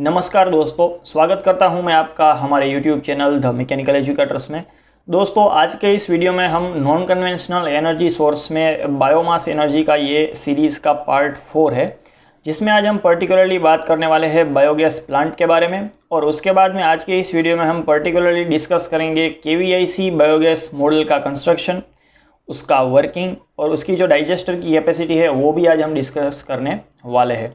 नमस्कार दोस्तों, स्वागत करता हूं मैं आपका हमारे YouTube channel the mechanical educators में। दोस्तों, आज के इस वीडियो में हम नॉन कन्वेंशनल एनर्जी सोर्स में बायोमास एनर्जी का ये सीरीज़ का पार्ट 4 है, जिसमें आज हम पर्टिकुलरली बात करने वाले हैं बायोगैस प्लांट के बारे में। और उसके बाद में आज के इस वीडियो में हम पर्टिकुलरली डिस्कस करेंगे केवीआईसी बायोगैस मॉडल का कंस्ट्रक्शन, उसका वर्किंग और उसकी जो डाइजेस्टर की कैपेसिटी है वो भी आज हम डिस्कस करने वाले हैं।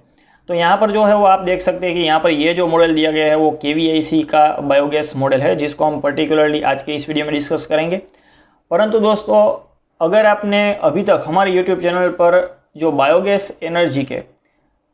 तो यहाँ पर जो है वो आप देख सकते हैं कि यहाँ पर ये जो मॉडल दिया गया है वो केवीआईसी का बायोगैस मॉडल है, जिसको हम पर्टिकुलरली आज के इस वीडियो में डिस्कस करेंगे। परंतु दोस्तों, अगर आपने अभी तक हमारे यूट्यूब चैनल पर जो बायोगैस एनर्जी के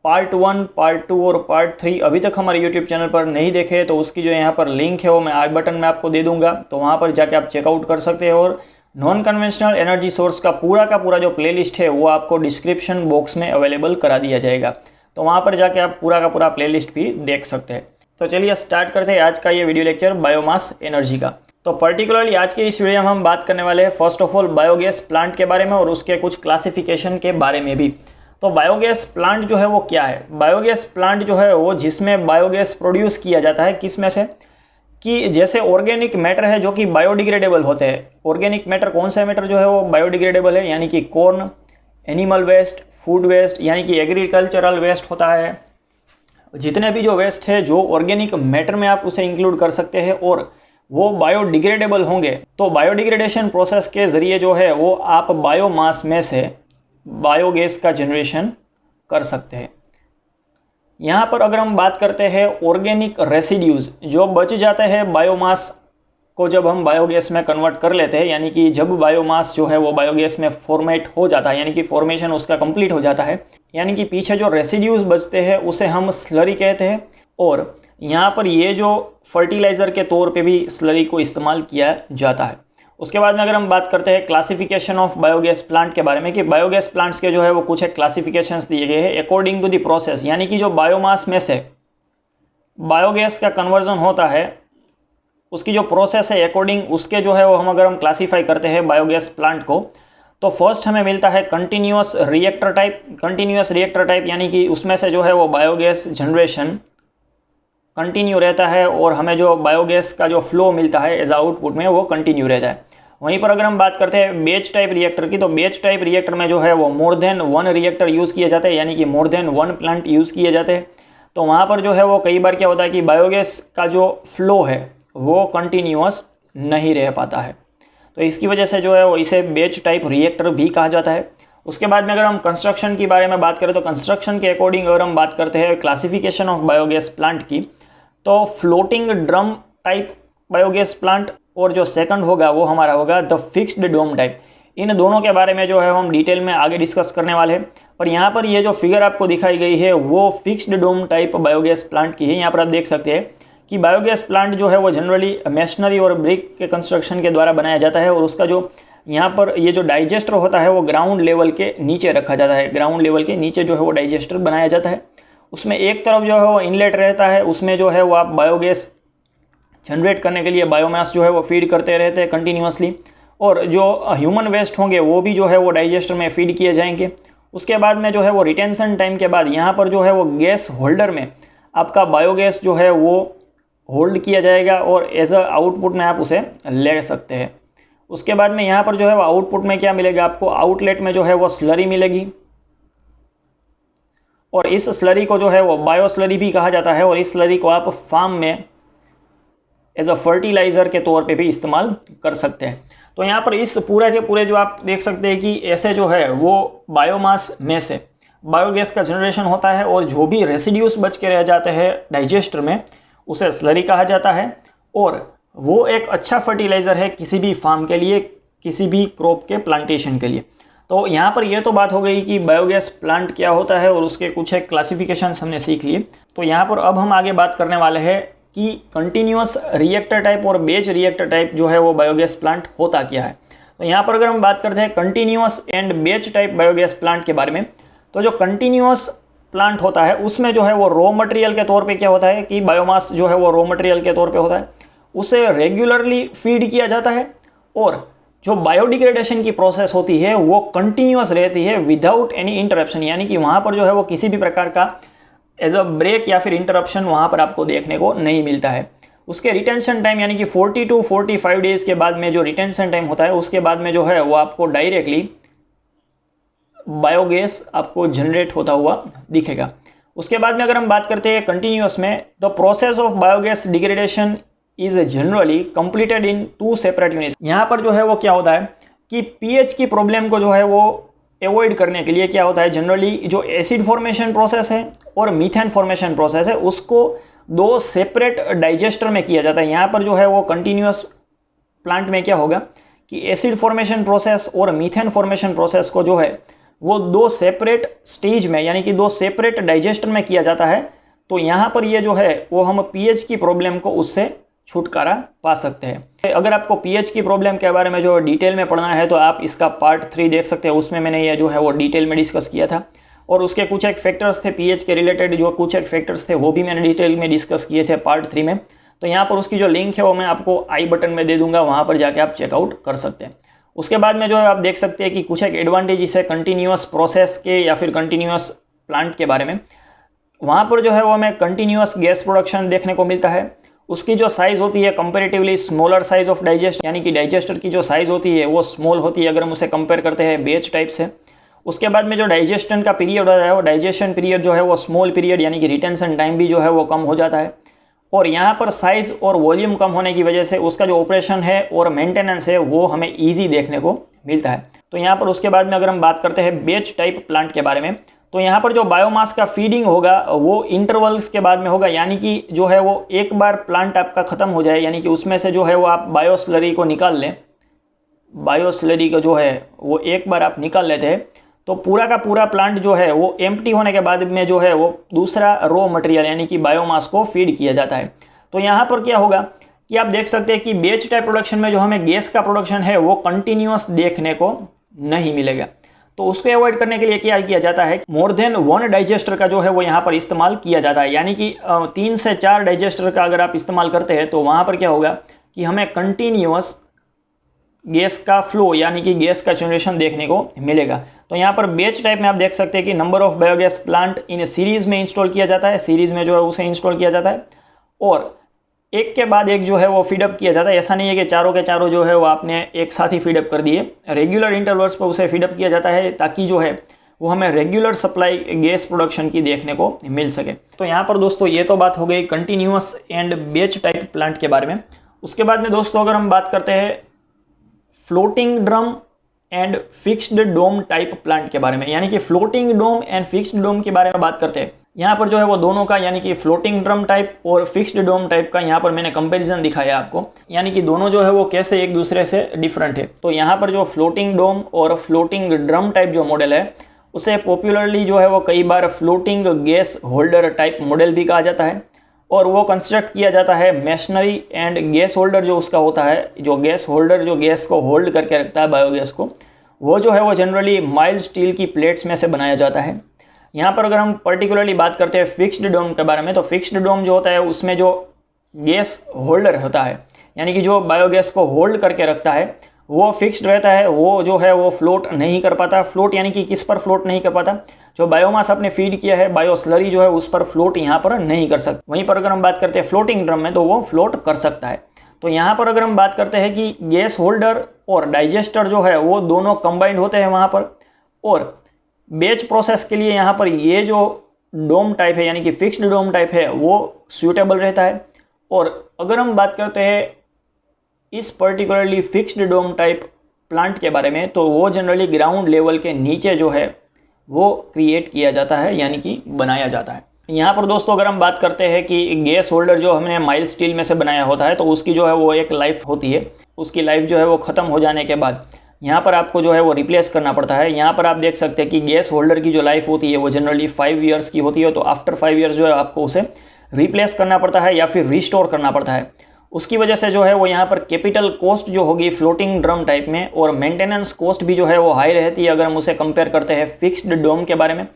पार्ट 1, पार्ट 2 और पार्ट 3 अभी तक हमारे यूट्यूब चैनल पर नहीं देखे तो उसकी जो यहाँ पर लिंक है वो मैं आई बटन में आपको दे दूंगा, तो वहाँ पर जाके आप चेकआउट कर सकते हैं। और नॉन कन्वेंशनल एनर्जी सोर्स का पूरा जो प्लेलिस्ट है वो आपको डिस्क्रिप्शन बॉक्स में अवेलेबल करा दिया जाएगा, तो वहाँ पर जाके आप पूरा का पूरा प्लेलिस्ट भी देख सकते हैं। तो चलिए स्टार्ट करते हैं आज का ये वीडियो लेक्चर बायोमास एनर्जी का। तो पर्टिकुलरली आज के इस वीडियो में हम बात करने वाले हैं first of all biogas plant के बारे में और उसके कुछ क्लासिफिकेशन के बारे में भी। तो बायोगैस प्लांट जो है वो क्या है? बायोगैस प्लांट जो है वो जिसमें बायोगैस प्रोड्यूस किया जाता है, किस में से कि जैसे ऑर्गेनिक मैटर है जो कि बायोडिग्रेडेबल होते हैं। ऑर्गेनिक मैटर कौन सा मैटर जो है वो बायोडिग्रेडेबल है, यानी कि corn, animal waste, food waste यानी कि एग्रीकल्चरल वेस्ट होता है। जितने भी जो वेस्ट है जो ऑर्गेनिक मैटर में आप उसे इंक्लूड कर सकते हैं और वो बायोडिग्रेडेबल होंगे, तो बायोडिग्रेडेशन प्रोसेस के जरिए जो है वो आप बायोमास में से बायोगैस का जनरेशन कर सकते हैं। यहाँ पर अगर हम बात करते हैं ऑर्गेनिक रेसिड्यूज जो बच जाते हैं बायोमास को जब हम बायोगैस में कन्वर्ट कर लेते हैं, यानी कि जब बायोमास जो है वो बायोगैस में फॉर्मेट हो जाता है, यानी कि फॉर्मेशन उसका कंप्लीट हो जाता है, यानी कि पीछे जो रेसिड्यूज बचते हैं उसे हम स्लरी कहते हैं। और यहाँ पर ये जो फर्टिलाइजर के तौर पे भी स्लरी को इस्तेमाल किया जाता है। उसके बाद में अगर हम बात करते हैं क्लासिफिकेशन ऑफ बायोगैस प्लांट के बारे में कि बायोगैस प्लांट्स के जो है वो कुछ एक क्लासिफिकेशंस दिए गए हैं अकॉर्डिंग टू द प्रोसेस, यानी कि जो बायोमास में से बायोगैस का कन्वर्जन होता है उसकी जो प्रोसेस है अकॉर्डिंग उसके जो है वो हम अगर हम क्लासीफाई करते हैं बायोगैस प्लांट को, तो फर्स्ट हमें मिलता है continuous reactor type. Continuous reactor type यानी कि उसमें से जो है वो बायोगैस जनरेशन कंटिन्यू रहता है और हमें जो बायोगैस का जो फ्लो मिलता है एज आउटपुट में वो कंटिन्यू रहता है। वहीं पर अगर हम बात करते हैं बैच टाइप रिएक्टर की, तो बैच टाइप रिएक्टर में जो है वो मोर देन 1 रिएक्टर यूज़ किए जाते हैं, यानी कि मोर देन 1 प्लांट यूज़ किए जाते हैं। तो वहाँ पर जो है वो कई बार क्या होता है कि बायोगैस का जो फ्लो है वो कंटिन्यूअस नहीं रह पाता है, तो इसकी वजह से जो है वो इसे बैच टाइप रिएक्टर भी कहा जाता है। उसके बाद में अगर हम कंस्ट्रक्शन के बारे में बात करें तो कंस्ट्रक्शन के अकॉर्डिंग अगर हम बात करते हैं क्लासिफिकेशन ऑफ बायोगैस प्लांट की, तो floating drum type biogas plant और जो सेकंड होगा वो हमारा होगा द फिक्स्ड डोम टाइप। इन दोनों के बारे में जो है हम डिटेल में आगे डिस्कस करने वाले हैं। पर यहाँ पर ये जो फिगर आपको दिखाई गई है वो fixed dome type biogas plant की है। यहाँ पर आप देख सकते हैं कि बायोगैस प्लांट जो है वो जनरली मेशनरी और ब्रिक के कंस्ट्रक्शन के द्वारा बनाया जाता है और उसका जो यहाँ पर ये जो डाइजेस्टर होता है वो ग्राउंड लेवल के नीचे रखा जाता है। ग्राउंड लेवल के नीचे जो है वो डाइजेस्टर बनाया जाता है। उसमें एक तरफ जो है वो इनलेट रहता है, उसमें जो है वो आप बायोगैस जनरेट करने के लिए बायोमास जो है वो फीड करते रहते हैं कंटिन्यूसली, और जो ह्यूमन वेस्ट होंगे वो भी जो है वो डाइजेस्टर में फीड किए जाएंगे। उसके बाद में जो है वो रिटेंशन टाइम के बाद यहाँ पर जो है वो गैस होल्डर में आपका बायोगैस जो है वो होल्ड किया जाएगा और एज अ आउटपुट में आप उसे ले सकते हैं। उसके बाद में यहाँ पर जो है वो आउटपुट में क्या मिलेगा आपको, आउटलेट में जो है वो स्लरी मिलेगी और इस स्लरी को जो है वो बायो स्लरी भी कहा जाता है और इस स्लरी को आप फार्म में एज अ फर्टिलाइजर के तौर पे भी इस्तेमाल कर सकते हैं। तो यहाँ पर इस पूरे के पूरे जो आप देख सकते हैं कि ऐसे जो है वो बायोमास में से बायोगैस का जनरेशन होता है और जो भी रेसिड्यूज बच के रह जाते हैं डाइजेस्टर में उसे स्लरी कहा जाता है और वो एक अच्छा फर्टिलाइजर है किसी भी फार्म के लिए, किसी भी क्रॉप के प्लांटेशन के लिए। तो यहाँ पर ये तो बात हो गई कि बायोगैस प्लांट क्या होता है और उसके कुछ एक क्लासिफिकेशंस हमने सीख लिए। तो यहाँ पर अब हम आगे बात करने वाले हैं कि कंटिन्यूअस रिएक्टर टाइप और बैच रिएक्टर टाइप जो है वो बायोगैस प्लांट होता क्या है। तो यहाँ पर अगर हम बात करते हैं continuous and batch type biogas plant के बारे में, तो जो कंटिन्यूअस प्लांट होता है उसमें जो है वो रॉ मटेरियल के तौर पे क्या होता है कि बायोमास जो है वो रॉ मटेरियल के तौर पे होता है, उसे रेगुलरली फीड किया जाता है और जो बायोडिग्रेडेशन की प्रोसेस होती है वो कंटिन्यूअस रहती है विदाउट एनी इंटरप्शन, यानी कि वहाँ पर जो है वो किसी भी प्रकार का एज अ ब्रेक या फिर इंटरप्शन वहाँ पर आपको देखने को नहीं मिलता है। उसके रिटेंशन टाइम यानी कि 40 टू 45 डेज के बाद में जो रिटेंशन टाइम होता है, उसके बाद में जो है वो आपको डायरेक्टली बायोगैस आपको जनरेट होता हुआ दिखेगा। उसके बाद में अगर हम बात करते हैं कंटिन्यूअस में, the process of biogas degradation is generally completed in 2 separate units. यहाँ पर जो है वो क्या होता है कि पीएच की प्रॉब्लम को जो है वो अवॉइड करने के लिए क्या होता है, जनरली जो एसिड फॉर्मेशन प्रोसेस है और मीथेन फॉर्मेशन प्रोसेस है उसको 2 सेपरेट डाइजेस्टर में किया जाता है। यहाँ पर जो है वो कंटिन्यूअस प्लांट में क्या होगा कि एसिड फॉर्मेशन प्रोसेस और मीथेन फॉर्मेशन प्रोसेस को जो है वो 2 सेपरेट स्टेज में यानी कि 2 सेपरेट डाइजेस्टर में किया जाता है। तो यहाँ पर ये जो है वो हम पीएच की प्रॉब्लम को उससे छुटकारा पा सकते हैं। अगर आपको पीएच की प्रॉब्लम के बारे में जो डिटेल में पढ़ना है तो आप इसका पार्ट 3 देख सकते हैं, उसमें मैंने ये जो है वो डिटेल में डिस्कस किया था और उसके कुछ एक फैक्टर्स थे पीएच के रिलेटेड, जो कुछ एक फैक्टर्स थे वो भी मैंने डिटेल में डिस्कस किए थे पार्ट 3 में। तो यहाँ पर उसकी जो लिंक है वो मैं आपको आई बटन में दे दूंगा, वहाँ पर जाके आप चेकआउट कर सकते हैं। उसके बाद में जो है आप देख सकते हैं कि कुछ एक एडवांटेजेस है कंटिन्यूअस प्रोसेस के या फिर कंटिन्यूअस प्लांट के बारे में। वहाँ पर जो है वो हमें कंटिन्यूअस गैस प्रोडक्शन देखने को मिलता है। उसकी जो साइज़ होती है comparatively smaller size of digest, यानी कि डाइजेस्टर की जो साइज़ होती है वो स्मॉल होती है अगर हम उसे कंपेयर करते हैं बैच टाइप से। उसके बाद में जो डाइजेशन का पीरियड होता है वो डाइजेशन पीरियड जो है वो स्मॉल पीरियड यानी कि रिटेंशन टाइम भी जो है वो कम हो जाता है। और यहाँ पर साइज़ और वॉल्यूम कम होने की वजह से उसका जो ऑपरेशन है और मेंटेनेंस है वो हमें ईजी देखने को मिलता है। तो यहाँ पर उसके बाद में अगर हम बात करते हैं बैच टाइप प्लांट के बारे में, तो यहाँ पर जो बायोमास का फीडिंग होगा वो इंटरवल्स के बाद में होगा, यानी कि जो है वो एक बार प्लांट आपका ख़त्म हो जाए यानी कि उसमें से जो है वो आप बायोस्लरी को निकाल लें, बायोस्लरी का जो है वो एक बार आप निकाल लेते हैं तो पूरा का पूरा प्लांट जो है वो एम्प्टी होने के बाद में जो है वो दूसरा रॉ मटेरियल यानी कि बायोमास को फीड किया जाता है। तो यहाँ पर क्या होगा कि आप देख सकते हैं कि बैच टाइप प्रोडक्शन में जो हमें गैस का प्रोडक्शन है वो कंटिन्यूअस देखने को नहीं मिलेगा। तो उसको अवॉइड करने के लिए क्या किया जाता है, मोर देन 1 डाइजेस्टर का जो है वो यहाँ पर इस्तेमाल किया जाता है, यानी कि 3 से 4 डाइजेस्टर का अगर आप इस्तेमाल करते हैं तो वहाँ पर क्या होगा कि हमें कंटिन्यूअस गैस का फ्लो यानी कि गैस का जनरेशन देखने को मिलेगा। तो यहाँ पर बैच टाइप में आप देख सकते हैं कि number of biogas plant in series में इंस्टॉल किया जाता है, सीरीज में जो है उसे इंस्टॉल किया जाता है और एक के बाद एक जो है वो फीडअप किया जाता है। ऐसा नहीं है कि चारों के चारों जो है वो आपने एक साथ ही फीडअप कर दिए, रेगुलर इंटरवल्स पर उसे फीडअप किया जाता है ताकि जो है वो हमें रेगुलर सप्लाई गैस प्रोडक्शन की देखने को मिल सके। तो यहाँ पर दोस्तों ये तो बात हो गई continuous and batch type plant के बारे में। उसके बाद में दोस्तों अगर हम बात करते हैं floating drum and fixed dome type plant के बारे में, यानी कि floating dome and fixed dome के बारे में बात करते हैं। यहाँ पर जो है वो दोनों का यानी कि फ्लोटिंग ड्रम टाइप और फिक्स्ड डोम टाइप का यहाँ पर मैंने कंपैरिजन दिखाया आपको, यानी कि दोनों जो है वो कैसे एक दूसरे से डिफरेंट है। तो यहाँ पर जो फ्लोटिंग डोम और फ्लोटिंग ड्रम टाइप जो मॉडल है उसे पॉपुलरली जो है वो कई बार floating gas holder type model भी कहा जाता है और वो कंस्ट्रक्ट किया जाता है मेशनरी एंड गैस होल्डर जो उसका होता है, जो गैस होल्डर जो गैस को होल्ड करके रखता है बायोगैस को, वो जो है वो जनरली माइल्ड स्टील की प्लेट्स में से बनाया जाता है। यहाँ पर अगर हम पर्टिकुलरली बात करते हैं फिक्स्ड डोम के बारे में, तो फिक्स्ड डोम जो होता है उसमें जो गैस होल्डर होता है यानी कि जो बायोगैस को होल्ड करके रखता है वो फिक्स्ड रहता है, वो जो है वो फ्लोट नहीं कर पाता। फ्लोट यानी कि किस पर फ्लोट नहीं कर पाता, जो बायोमास आपने फीड किया है बायोस्लरी जो है उस पर फ्लोट यहाँ पर नहीं कर सकता। वहीं पर अगर हम बात करते हैं फ्लोटिंग ड्रम में तो वो फ्लोट कर सकता है। तो यहाँ पर अगर हम बात करते हैं कि गैस होल्डर और डाइजेस्टर जो है वो दोनों कंबाइंड होते हैं वहाँ पर, और बैच प्रोसेस के लिए यहाँ पर ये जो डोम टाइप है यानी कि फिक्स्ड डोम टाइप है वो सूटेबल रहता है। और अगर हम बात करते हैं इस particularly fixed dome type plant के बारे में तो वो जनरली ग्राउंड लेवल के नीचे जो है वो क्रिएट किया जाता है यानी कि बनाया जाता है। यहाँ पर दोस्तों अगर हम बात करते हैं कि गैस होल्डर जो हमने माइल्ड स्टील में से बनाया होता है तो उसकी जो है वो एक लाइफ होती है, उसकी लाइफ जो है वो ख़त्म हो जाने के बाद यहाँ पर आपको जो है वो रिप्लेस करना पड़ता है। यहाँ पर आप देख सकते हैं कि गैस होल्डर की जो लाइफ होती है वो जनरली 5 ईयर्स की होती है, तो आफ्टर 5 ईयर्स जो है आपको उसे रिप्लेस करना पड़ता है या फिर रिस्टोर करना पड़ता है। उसकी वजह से जो है वो यहाँ पर कैपिटल कॉस्ट जो होगी फ्लोटिंग ड्रम टाइप में और मेंटेनेंस कॉस्ट भी जो है वो हाई रहती है अगर हम उसे कंपेयर करते हैं फिक्स्ड डोम के बारे में।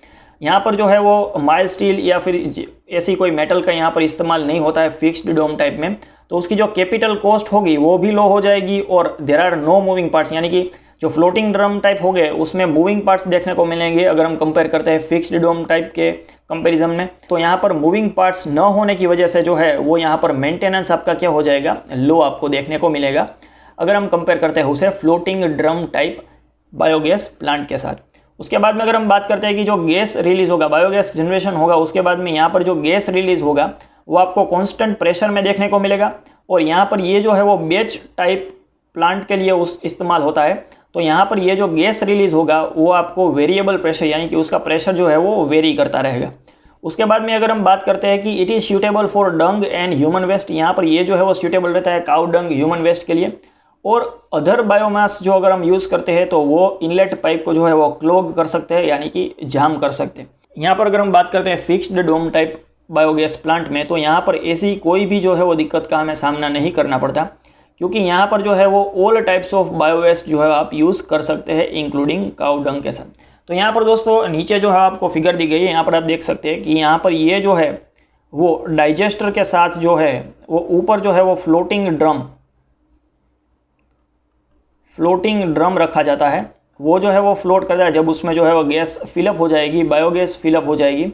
यहाँ पर जो है वो माइल्ड स्टील या फिर ऐसी कोई मेटल का यहाँ पर इस्तेमाल नहीं होता है फिक्स्ड डोम टाइप में, तो उसकी जो कैपिटल कॉस्ट होगी वो भी लो हो जाएगी और there are no moving parts, यानी कि जो फ्लोटिंग ड्रम टाइप हो गए उसमें मूविंग पार्ट्स देखने को मिलेंगे अगर हम कंपेयर करते हैं फिक्स्ड डोम टाइप के कंपैरिजन में। तो यहाँ पर मूविंग पार्ट्स न होने की वजह से जो है वो यहाँ पर मेंटेनेंस आपका क्या हो जाएगा, लो आपको देखने को मिलेगा अगर हम कंपेयर करते हैं उसे floating drum type biogas plant के साथ। उसके बाद में अगर हम बात करते हैं कि जो गैस रिलीज होगा, बायोगैस जनरेशन होगा, उसके बाद में यहाँ पर जो गैस रिलीज होगा वो आपको कांस्टेंट प्रेशर में देखने को मिलेगा और यहाँ पर ये जो है वो बैच टाइप प्लांट के लिए उस इस्तेमाल होता है। तो यहाँ पर ये जो गैस रिलीज होगा वो आपको वेरिएबल प्रेशर, यानी कि उसका प्रेशर जो है वो वेरी करता रहेगा। उसके बाद में अगर हम बात करते हैं कि it is suitable for dung and human waste, यहाँ पर ये जो है वो सूटेबल रहता है काउ डंग ह्यूमन वेस्ट के लिए। और अदर बायोमास जो अगर हम यूज़ करते हैं तो वो इनलेट पाइप को जो है वो क्लॉग कर सकते हैं, यानी कि जाम कर सकते हैं। यहाँ पर अगर हम बात करते हैं fixed dome type biogas plant में, तो यहाँ पर ऐसी कोई भी जो है वो दिक्कत का हमें सामना नहीं करना पड़ता, क्योंकि यहाँ पर जो है वो ऑल टाइप्स ऑफ बायोवेस्ट जो है आप यूज़ कर सकते हैं इंक्लूडिंग काउ डंग के साथ। तो यहाँ पर दोस्तों नीचे जो है आपको फिगर दी गई है, यहाँ पर आप देख सकते हैं कि यहाँ पर ये जो है वो डाइजेस्टर के साथ जो है वो ऊपर जो है वो फ्लोटिंग ड्रम रखा जाता है। वो जो है वो फ्लोट करता है, जब उसमें जो है वो गैस फिलअप हो जाएगी, बायोगैस फिलअप हो जाएगी,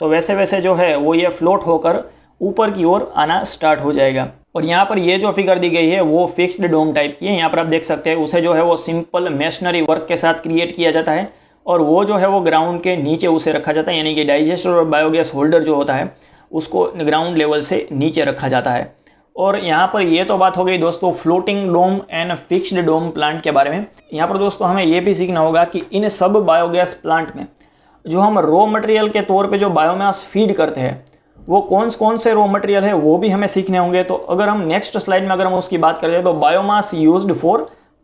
तो वैसे वैसे जो है वो ये फ्लोट होकर ऊपर की ओर आना स्टार्ट हो जाएगा। और यहाँ पर ये जो फिगर दी गई है वो फिक्स्ड डोम टाइप की है। यहाँ पर आप देख सकते हैं उसे जो है वो सिंपल मेशनरी वर्क के साथ क्रिएट किया जाता है और वो जो है वो ग्राउंड के नीचे उसे रखा जाता है, यानी कि डाइजेस्टर और बायोगैस होल्डर जो होता है उसको ग्राउंड लेवल से नीचे रखा जाता है। और यहाँ पर ये तो बात हो गई दोस्तों floating dome and fixed dome plant के बारे में। यहाँ पर दोस्तों हमें ये भी सीखना होगा कि इन सब बायोगैस प्लांट में जो हम रॉ मटेरियल के तौर पे जो बायोमास फीड करते हैं वो कौन से रॉ मटेरियल है वो भी हमें सीखने होंगे। तो अगर हम नेक्स्ट स्लाइड में अगर हम उसकी बात करते हैं तो बायोमास यूज्ड फॉर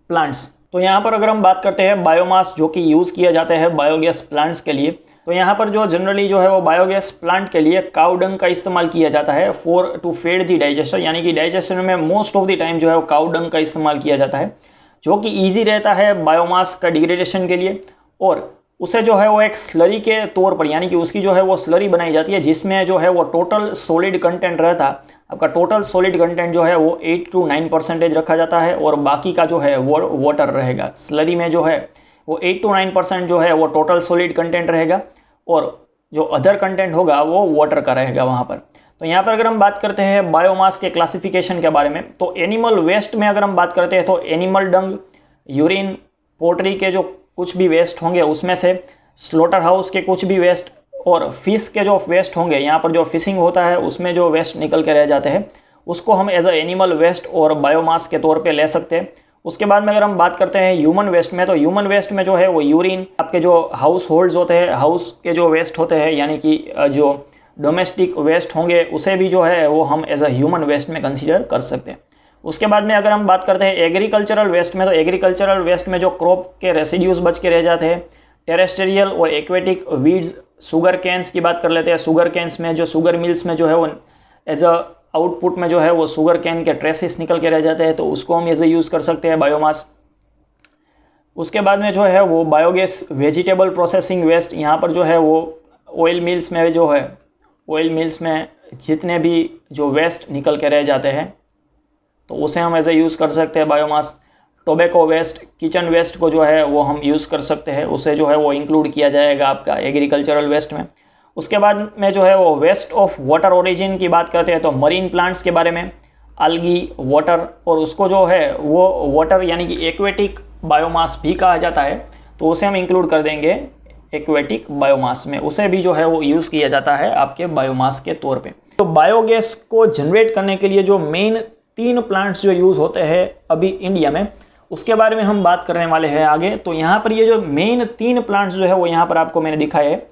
प्लांट्स, तो यहाँ पर अगर हम बात करते हैं बायोमास जो कि यूज़ किया जाता है बायोगैस प्लांट्स के लिए, तो यहाँ पर जो जनरली जो है वो बायोगैस प्लांट के लिए काउ डंग का इस्तेमाल किया जाता है for to feed the digester, यानी कि डाइजेशन में मोस्ट ऑफ द टाइम जो है वो काउ डंग का इस्तेमाल किया जाता है, जो कि ईजी रहता है बायोमास का डिग्रेडेशन के लिए। और उसे जो है वो एक स्लरी के तौर पर, यानी कि उसकी जो है वो स्लरी बनाई जाती है जिसमें जो है वो टोटल सॉलिड कंटेंट रहता है। आपका टोटल सॉलिड कंटेंट जो है वो 8 to 9% रखा जाता है और बाकी का जो है वो वाटर रहेगा। स्लरी में जो है वो 8 to 9% जो है वो टोटल सॉलिड कंटेंट रहेगा और जो अदर कंटेंट होगा वो वाटर का रहेगा वहाँ पर। तो यहाँ पर अगर हम बात करते हैं बायोमास के क्लासिफिकेशन के बारे में, तो एनिमल वेस्ट में अगर हम बात करते हैं तो एनिमल डंग, यूरिन, पोल्ट्री के जो कुछ भी वेस्ट होंगे उसमें से, स्लॉटर हाउस के कुछ भी वेस्ट और फिश के जो वेस्ट होंगे, यहाँ पर जो फिशिंग होता है उसमें जो वेस्ट निकल के रह जाते हैं उसको हम एज अ एनिमल वेस्ट और बायोमास के तौर पे ले सकते हैं। उसके बाद में अगर हम बात करते हैं ह्यूमन वेस्ट में, तो ह्यूमन वेस्ट में जो है वो यूरिन, आपके जो हाउस होल्ड्स होते हैं, हाउस के जो वेस्ट होते हैं, यानी कि जो डोमेस्टिक वेस्ट होंगे उसे भी जो है वो हम एज अ ह्यूमन वेस्ट में कंसिडर कर सकते हैं। उसके बाद में अगर हम बात करते हैं एग्रीकल्चरल वेस्ट में, तो एग्रीकल्चरल वेस्ट में जो क्रॉप के रेसिड्यूज बच के रह जाते हैं, टेरेस्ट्रियल और एक्वेटिक वीड्स, शुगर कैंस की बात कर लेते हैं। शुगर कैंस में जो शुगर मिल्स में जो है वो एज अ आउटपुट में जो है वो शुगर कैन के ट्रेसेस निकल के रह जाते हैं, तो उसको हम एज ए यूज़ कर सकते हैं बायोमास। उसके बाद में जो है वो बायोगैस वेजिटेबल प्रोसेसिंग वेस्ट, यहाँ पर जो है वो ऑयल मिल्स में जो है ऑयल मिल्स में जितने भी जो वेस्ट निकल के रह जाते हैं तो उसे हम एज ए यूज़ कर सकते हैं biomass. Tobacco waste, kitchen waste को जो है वो हम यूज़ कर सकते हैं, उसे जो है वो इंक्लूड किया जाएगा आपका एग्रीकल्चरल वेस्ट में। उसके बाद में जो है वो वेस्ट ऑफ वाटर ओरिजिन की बात करते हैं तो मरीन प्लांट्स के बारे में, algae, वाटर, और उसको जो है वो वाटर यानी कि एक्वेटिक बायोमास भी कहा जाता है, तो उसे हम इंक्लूड कर देंगे एक्वेटिक बायोमास में, उसे भी जो है वो यूज़ किया जाता है आपके बायोमास के तौर पे। तो बायोगैस को जनरेट करने के लिए जो मेन 3 प्लांट्स जो यूज़ होते हैं अभी इंडिया में, उसके बारे में हम बात करने वाले हैं आगे। तो यहाँ पर ये जो मेन 3 प्लांट्स जो है वो यहाँ पर आपको मैंने दिखाए है।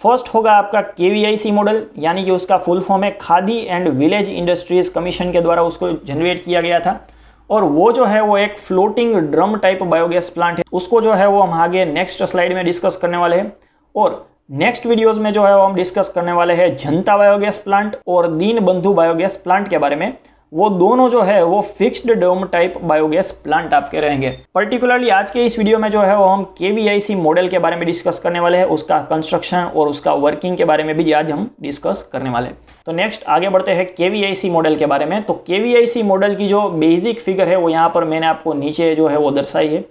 फर्स्ट होगा आपका KVIC मॉडल, यानी कि उसका फुल फॉर्म है khadi and village industries commission के द्वारा उसको जनरेट किया गया था, और वो जो है वो एक floating drum type biogas plant है। उसको जो है वो हम आगे नेक्स्ट स्लाइड में डिस्कस करने वाले हैं, और नेक्स्ट वीडियोस में जो है वो हम डिस्कस करने वाले हैं जनता बायोगैस प्लांट और दीन बंधु बायोगैस प्लांट के बारे में, वो दोनों जो है वो fixed dome type biogas plant आपके रहेंगे। पर्टिकुलरली आज के इस वीडियो में जो है वो हम केवीआईसी मॉडल के बारे में डिस्कस करने वाले हैं, उसका कंस्ट्रक्शन और उसका वर्किंग के बारे में भी आज हम डिस्कस करने वाले हैं। तो नेक्स्ट आगे बढ़ते हैं केवीआईसी मॉडल के बारे में। तो केवीआईसी मॉडल की जो बेसिक फिगर है वो यहाँ पर मैंने आपको नीचे जो है वो दर्शाई है,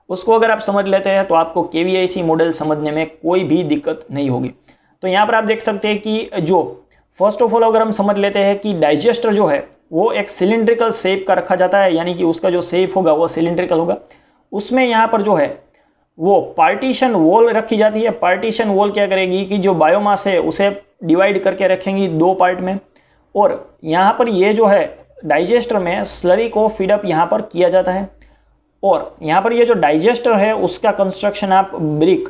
उसको अगर आप समझ लेते हैं तो आपको केवीआईसी मॉडल समझने में कोई भी दिक्कत नहीं होगी। तो यहाँ पर आप देख सकते हैं कि जो फर्स्ट ऑफ ऑल अगर हम समझ लेते हैं कि डाइजेस्टर जो है वो एक सिलिंड्रिकल शेप का रखा जाता है, यानी कि उसका जो शेप होगा वो सिलिंड्रिकल होगा। उसमें यहाँ पर जो है वो पार्टीशन वॉल रखी जाती है। पार्टीशन वॉल क्या करेगी कि जो बायोमास है उसे डिवाइड करके रखेंगी दो पार्ट में, और यहाँ पर ये जो है डाइजेस्टर में स्लरी को फीडअप यहाँ पर किया जाता है। और यहाँ पर ये जो डाइजेस्टर है उसका कंस्ट्रक्शन आप ब्रिक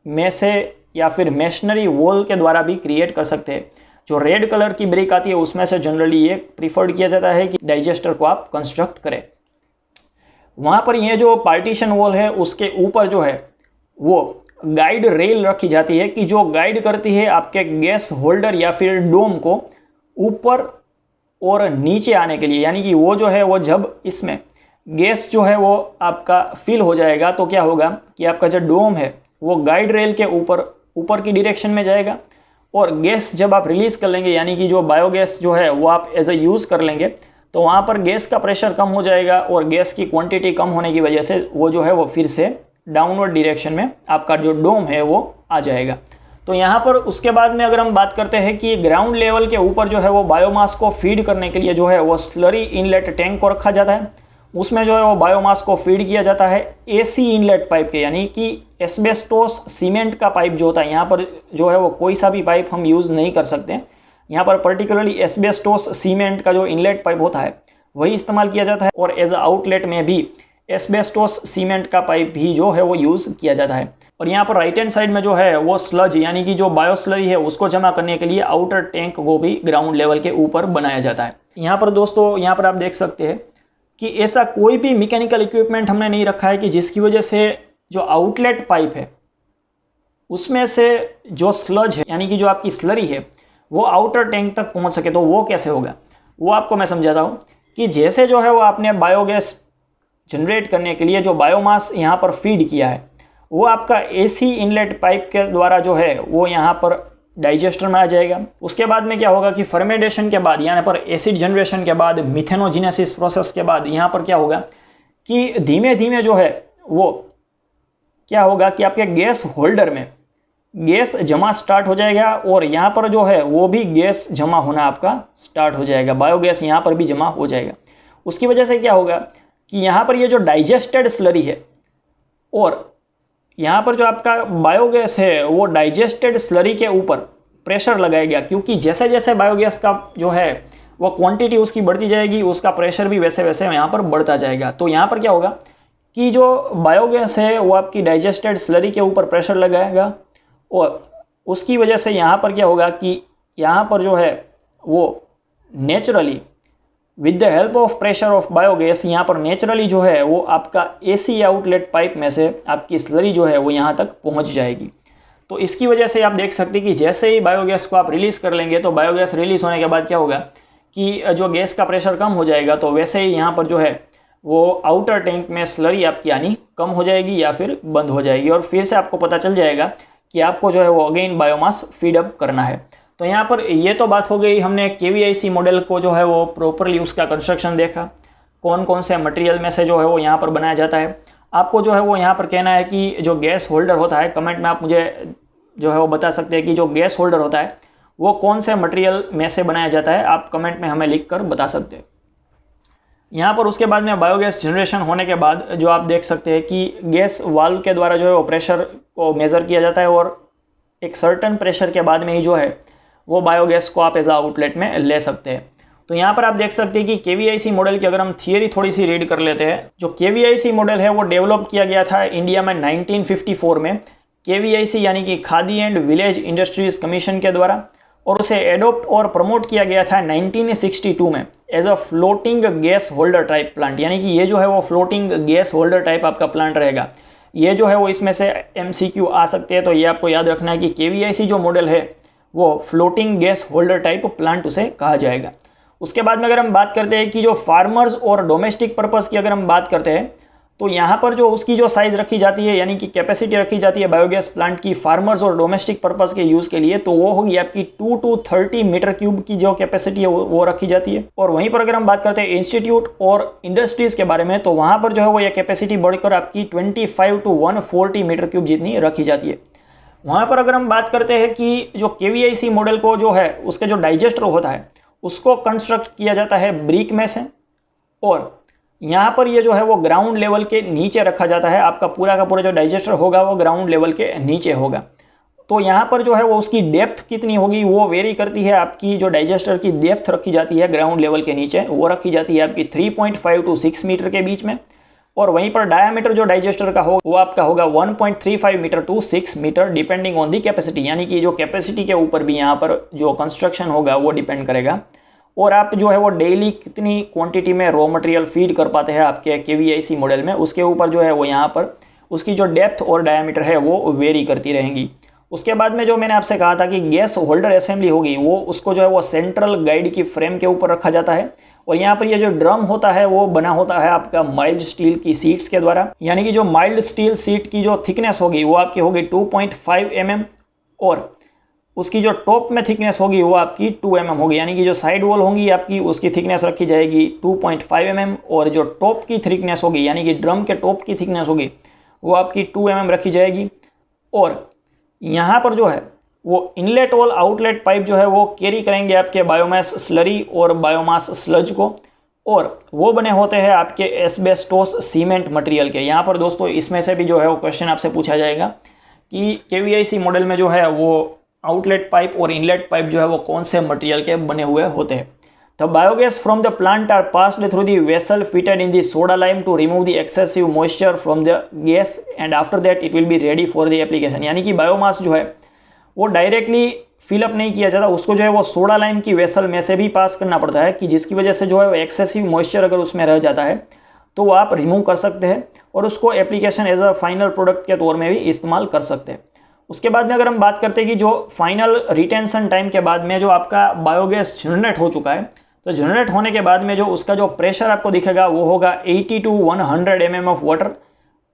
में से या फिर मेशनरी वॉल के द्वारा भी क्रिएट कर सकते हैं। जो रेड कलर की ब्रिक आती है उसमें से जनरली ये प्रीफर्ड किया जाता है कि डाइजेस्टर को आप कंस्ट्रक्ट करें। वहाँ पर ये जो पार्टीशन वॉल है उसके ऊपर जो है वो गाइड रेल रखी जाती है कि जो गाइड करती है आपके गैस होल्डर या फिर डोम को ऊपर और नीचे आने के लिए, यानी कि वो जो है वो जब इसमें गैस जो है वो आपका फिल हो जाएगा तो क्या होगा कि आपका जो डोम है वो गाइड रेल के ऊपर की डायरेक्शन में जाएगा, और गैस जब आप रिलीज कर लेंगे यानी कि जो बायोगैस जो है वो आप एज ए यूज कर लेंगे तो वहाँ पर गैस का प्रेशर कम हो जाएगा, और गैस की क्वांटिटी कम होने की वजह से वो जो है वो फिर से डाउनवर्ड डायरेक्शन में आपका जो डोम है वो आ जाएगा। तो यहाँ पर उसके बाद में अगर हम बात करते हैं कि ग्राउंड लेवल के ऊपर जो है वो बायोमास को फीड करने के लिए जो है वो स्लरी इनलेट टैंक को रखा जाता है। उसमें जो है वो बायोमास को फीड किया जाता है एसी इनलेट पाइप के, यानी कि एस्बेस्टोस सीमेंट का पाइप जो होता है, यहाँ पर जो है वो कोई सा भी पाइप हम यूज़ नहीं कर सकते। यहाँ पर पर्टिकुलरली एस्बेस्टोस सीमेंट का जो इनलेट पाइप होता है वही इस्तेमाल किया जाता है, और एज आउटलेट में भी एस्बेस्टोस सीमेंट का पाइप भी जो है वो यूज़ किया जाता है। और यहाँ पर राइट हैंड साइड में जो है वो स्लज यानी कि जो बायोस्लरी है उसको जमा करने के लिए आउटर टैंक को भी ग्राउंड लेवल के ऊपर बनाया जाता है। यहाँ पर दोस्तों यहाँ पर आप देख सकते हैं कि ऐसा कोई भी मैकेनिकल इक्विपमेंट हमने नहीं रखा है कि जिसकी वजह से जो आउटलेट पाइप है उसमें से जो स्लज है यानी कि जो आपकी स्लरी है वो आउटर टैंक तक पहुंच सके। तो वो कैसे होगा वो आपको मैं समझाता हूं कि जैसे जो है वो आपने बायोगैस जनरेट करने के लिए जो बायोमास यहाँ पर फीड किया है वो आपका एसी इनलेट पाइप के द्वारा जो है वो यहाँ पर डाइजेस्टर में आ जाएगा। उसके बाद में क्या होगा कि फर्मेंटेशन के बाद यहाँ पर एसिड जनरेशन के बाद मिथेनोजेनेसिस प्रोसेस के बाद यहाँ पर क्या होगा कि धीमे धीमे जो है वो क्या होगा कि आपके गैस होल्डर में गैस जमा स्टार्ट हो जाएगा, और यहाँ पर जो है वो भी गैस जमा होना आपका स्टार्ट हो जाएगा, बायोगैस यहाँ पर भी जमा हो जाएगा। उसकी वजह से क्या होगा कि यहाँ पर ये जो डाइजेस्टेड स्लरी है और यहाँ पर जो आपका बायोगैस है वो डाइजेस्टेड स्लरी के ऊपर प्रेशर लगाएगा, क्योंकि जैसे जैसे बायोगैस का जो है वो क्वांटिटी उसकी बढ़ती जाएगी उसका प्रेशर भी वैसे वैसे यहाँ पर बढ़ता जाएगा। तो यहाँ पर क्या होगा कि जो बायोगैस है वो आपकी डाइजेस्टेड स्लरी के ऊपर प्रेशर लगाएगा, और उसकी वजह से यहाँ पर क्या होगा कि यहाँ पर जो है वो naturally with the help of pressure of biogas यहाँ पर नेचुरली जो है वो आपका एसी आउटलेट पाइप में से आपकी स्लरी जो है वो यहाँ तक पहुँच जाएगी। तो इसकी वजह से आप देख सकते हैं कि जैसे ही बायोगैस को आप रिलीज़ कर लेंगे तो बायोगैस रिलीज़ होने के बाद क्या होगा कि जो गैस का प्रेशर कम हो जाएगा, तो वैसे ही यहाँ पर जो है वो आउटर टैंक में स्लरी आपकी आनी कम हो जाएगी या फिर बंद हो जाएगी, और फिर से आपको पता चल जाएगा कि आपको जो है वो अगेन बायोमास फीडअप करना है। तो यहाँ पर ये तो बात हो गई, हमने केवीआईसी मॉडल को जो है वो प्रॉपरली उसका कंस्ट्रक्शन देखा, कौन कौन से मटेरियल में से जो है वो यहाँ पर बनाया जाता है। आपको जो है वो यहाँ पर कहना है कि जो गैस होल्डर होता है, कमेंट में आप मुझे जो है वो बता सकते हैं कि जो गैस होल्डर होता है वो कौन से मटेरियल में से बनाया जाता है, आप कमेंट में हमें लिख कर बता सकते हैं। यहाँ पर उसके बाद में बायोगैस जनरेशन होने के बाद जो आप देख सकते हैं कि गैस वाल्व के द्वारा जो है वो प्रेशर को मेज़र किया जाता है, और एक सर्टन प्रेशर के बाद में ही जो है वो बायोगैस को आप एज आउटलेट में ले सकते हैं। तो यहाँ पर आप देख सकते हैं कि केवीआईसी मॉडल की अगर हम थियरी थोड़ी सी रीड कर लेते हैं। जो केवीआईसी मॉडल है वो डेवलप किया गया था इंडिया में 1954 में केवीआईसी यानी कि khadi and village industries commission के द्वारा, और उसे एडोप्ट और प्रमोट किया गया था 1962 में as a floating gas holder type plant, यानी कि ये जो है वो फ्लोटिंग गैस होल्डर टाइप आपका प्लांट रहेगा। ये जो है वो इसमें से MCQ आ सकते हैं, तो ये आपको याद रखना है कि केवीआईसी जो मॉडल है वो floating gas holder type plant उसे कहा जाएगा। उसके बाद में अगर हम बात करते हैं कि जो फार्मर्स और डोमेस्टिक पर्पज़ की अगर हम बात करते हैं तो यहाँ पर जो उसकी जो साइज़ रखी जाती है यानी कि कैपेसिटी रखी जाती है बायोगैस प्लांट की फार्मर्स और डोमेस्टिक पर्पज़ के यूज़ के लिए, तो वो होगी आपकी 2 to 30 मीटर क्यूब की जो कैपेसिटी है वो रखी जाती है। और वहीं पर अगर हम बात करते हैं इंस्टीट्यूट और इंडस्ट्रीज़ के बारे में, तो वहाँ पर जो है वो ये कैपेसिटी बढ़कर आपकी 25 to 140 मीटर क्यूब जितनी रखी जाती है। वहाँ पर अगर हम बात करते हैं कि जो KVIC मॉडल को जो है उसके जो डाइजेस्टर होता है उसको कंस्ट्रक्ट किया जाता है ब्रिक में से, और यहाँ पर ये जो है वो ग्राउंड लेवल के नीचे रखा जाता है। आपका पूरा का पूरा जो डाइजेस्टर होगा वो ग्राउंड लेवल के नीचे होगा। तो यहाँ पर जो है वो उसकी डेप्थ कितनी होगी वो वेरी करती है। आपकी जो डाइजेस्टर की डेप्थ रखी जाती है ग्राउंड लेवल के नीचे वो रखी जाती है आपकी 3.5 to 6 मीटर के बीच में, और वहीं पर डायामीटर जो डाइजेस्टर का होगा वो आपका होगा 1.35 metre to 6 metre depending on the capacity, यानी कि जो कैपेसिटी के ऊपर भी यहाँ पर जो कंस्ट्रक्शन होगा वो डिपेंड करेगा। और आप जो है वो डेली कितनी क्वांटिटी में रॉ मटेरियल फीड कर पाते हैं आपके KVIC मॉडल में, उसके ऊपर जो है वो यहाँ पर उसकी जो डेप्थ और डायामीटर है वो वेरी करती रहेंगी। उसके बाद में जो मैंने आपसे कहा था कि गैस होल्डर असेंबली होगी वो उसको जो है वो सेंट्रल गाइड की फ्रेम के ऊपर रखा जाता है, और यहाँ पर ये जो ड्रम होता है वो बना होता है आपका माइल्ड स्टील की सीट्स के द्वारा, यानी कि जो माइल्ड स्टील सीट की जो थिकनेस होगी वो आपकी होगी 2.5 mm, और उसकी जो टॉप में थिकनेस होगी वो आपकी 2 mm होगी, यानी कि जो साइड वॉल होंगी आपकी उसकी थिकनेस रखी जाएगी 2.5 mm, और जो टॉप की थिकनेस होगी यानी कि ड्रम के टॉप की थिकनेस होगी वो आपकी 2 mm रखी जाएगी। और यहाँ पर जो है वो इनलेट और आउटलेट पाइप जो है वो कैरी करेंगे आपके बायोमास स्लरी और बायोमास स्लज को, और वो बने होते हैं आपके एस्बेस्टोस सीमेंट मटेरियल के। यहाँ पर दोस्तों इसमें से भी जो है वो क्वेश्चन आपसे पूछा जाएगा कि KVIC मॉडल में जो है वो आउटलेट पाइप और इनलेट पाइप जो है वो कौन से मटेरियल के बने हुए होते हैं। The biogas from the plant are passed through the vessel fitted in the soda lime to remove the excessive moisture from the gas, and after that it will be ready for the application। यानी कि biomass जो है वो directly fill up नहीं किया जाता, उसको जो है वो सोडा लाइम की वेसल में से भी पास करना पड़ता है, कि जिसकी वजह से जो है वो एक्सेसिव मॉइस्चर अगर उसमें रह जाता है तो वो आप रिमूव कर सकते हैं और उसको application as a final product के तौर में भी इस्तेमाल कर सकते हैं। उसके बाद में अगर हम बात करते हैं कि जो फाइनल रिटेंशन टाइम के बाद में जो आपका बायोगैस जनरेट हो चुका है, तो जनरेट होने के बाद में जो उसका जो प्रेशर आपको दिखेगा वो होगा 80 to 100 mm ऑफ वाटर,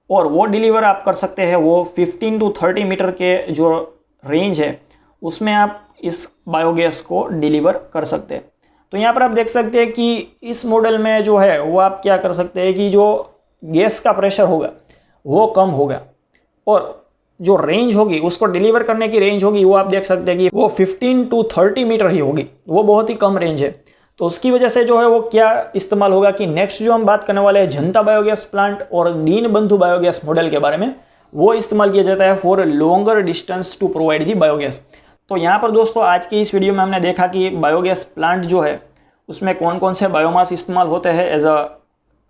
और वो डिलीवर आप कर सकते हैं वो 15 to 30 मीटर के जो रेंज है उसमें आप इस बायोगैस को डिलीवर कर सकते हैं। तो यहाँ पर आप देख सकते हैं कि इस मॉडल में जो है वो आप क्या कर सकते हैं कि जो गैस का प्रेशर होगा वो कम होगा, और जो रेंज होगी उसको डिलीवर करने की रेंज होगी वो आप देख सकते हैं कि वो 15 to 30 मीटर ही होगी, वो बहुत ही कम रेंज है। तो उसकी वजह से जो है वो क्या इस्तेमाल होगा कि नेक्स्ट जो हम बात करने वाले हैं जनता बायोगैस प्लांट और दीनबंधु बायोगैस मॉडल के बारे में, वो इस्तेमाल किया जाता है for longer distance to provide the biogas. तो यहाँ पर दोस्तों आज की इस वीडियो में हमने देखा कि बायोगैस प्लांट जो है उसमें कौन कौन से बायोमास इस्तेमाल होते हैं एज अ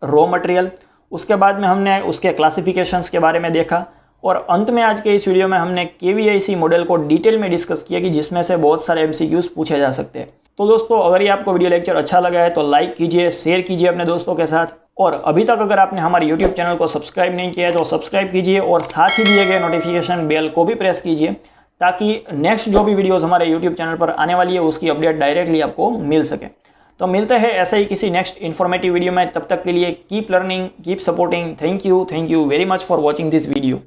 रॉ मटेरियल। उसके बाद में हमने उसके क्लासिफिकेशंस के बारे में देखा, और अंत में आज के इस वीडियो में हमने KVIC मॉडल को डिटेल में डिस्कस किया कि जिसमें से बहुत सारे MCQs पूछे जा सकते हैं। तो दोस्तों अगर ये आपको वीडियो लेक्चर अच्छा लगा है तो लाइक कीजिए, शेयर कीजिए अपने दोस्तों के साथ, और अभी तक अगर आपने हमारे YouTube चैनल को सब्सक्राइब नहीं किया है तो सब्सक्राइब कीजिए, और साथ ही दिए गए नोटिफिकेशन बेल को भी प्रेस कीजिए ताकि नेक्स्ट जो भी वीडियोज़ हमारे YouTube चैनल पर आने वाली है उसकी अपडेट डायरेक्टली आपको मिल सके। तो मिलते हैं ऐसे ही किसी नेक्स्ट इन्फॉर्मेटिव वीडियो में, तब तक के लिए keep learning, keep supporting. Thank you very much for watching this video.